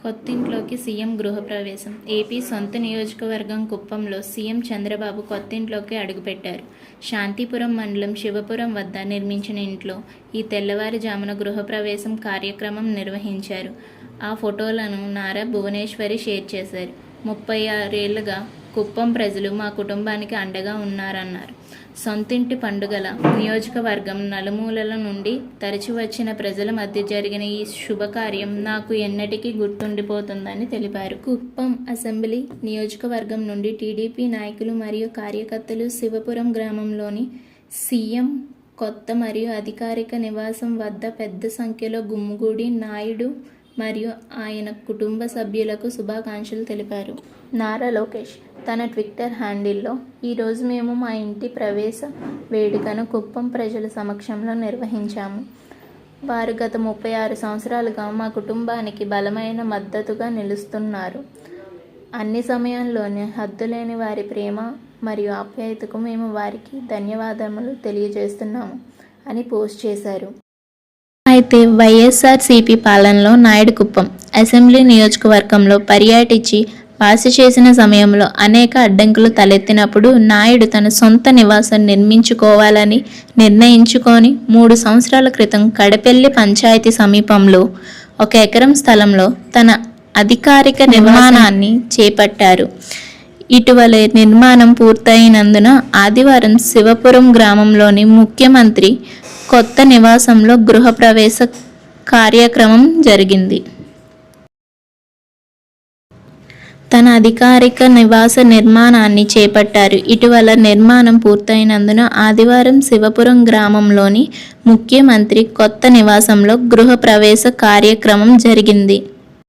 కొత్తింట్లోకి CM గృహప్రవేశం. AP సొంత నియోజకవర్గం కుప్పంలో సీఎం చంద్రబాబు కొత్తింట్లోకి అడుగుపెట్టారు. శాంతిపురం మండలం శివపురం వద్ద నిర్మించిన ఇంట్లో ఈ తెల్లవారుజామున గృహప్రవేశం కార్యక్రమం నిర్వహించారు. ఆ ఫోటోలను నారా భువనేశ్వరి షేర్ చేశారు. 36 ఏళ్లుగా కుప్పం ప్రజలు మా కుటుంబానికి అండగా ఉన్నారన్నారు. సొంతింటి పండుగల నియోజకవర్గం నలుమూలల నుండి తరచి వచ్చిన ప్రజల మధ్య జరిగిన ఈ శుభకార్యం నాకు ఎన్నటికీ గుర్తుండిపోతుందని తెలిపారు. కుప్పం అసెంబ్లీ నియోజకవర్గం నుండి టీడీపీ నాయకులు మరియు కార్యకర్తలు శివపురం గ్రామంలోని సీఎం కొత్త మరియు అధికారిక నివాసం వద్ద పెద్ద సంఖ్యలో గుమ్మిగూడి నాయుడు మరియు ఆయన కుటుంబ సభ్యులకు శుభాకాంక్షలు తెలిపారు. నారా లోకేష్ తన ట్విట్టర్ హ్యాండిల్లో ఈరోజు మేము మా ఇంటి ప్రవేశ వేడుకను కుప్పం ప్రజల సమక్షంలో నిర్వహించాము. వారు గత 36 సంవత్సరాలుగా మా కుటుంబానికి బలమైన మద్దతుగా నిలుస్తున్నారు. అన్ని సమయంలోనే హద్దులేని వారి ప్రేమ మరియు ఆప్యాయతకు మేము వారికి ధన్యవాదములు తెలియజేస్తున్నాము అని పోస్ట్ చేశారు. అయితే వైఎస్ఆర్సీపీ పాలనలో నాయుడు కుప్పం అసెంబ్లీ నియోజకవర్గంలో పర్యటించి బస చేసిన సమయంలో అనేక అడ్డంకులు తలెత్తినప్పుడు నాయుడు తన సొంత నివాసం నిర్మించుకోవాలని నిర్ణయించుకొని 3 సంవత్సరాల క్రితం కడపెల్లి పంచాయతీ సమీపంలో 1 ఎకరం స్థలంలో తన అధికారిక నిర్మాణాన్ని చేపట్టారు. ఇటీవలే నిర్మాణం పూర్తయినందున ఆదివారం శివపురం గ్రామంలోని ముఖ్యమంత్రి కొత్త నివాసంలో గృహప్రవేశ కార్యక్రమం జరిగింది. తన అధికారిక నివాస నిర్మాణాన్ని చేపట్టారు. ఇటీవల నిర్మాణం పూర్తయినందున ఆదివారం శివపురం గ్రామంలోని ముఖ్యమంత్రి కొత్త నివాసంలో గృహప్రవేశ కార్యక్రమం జరిగింది.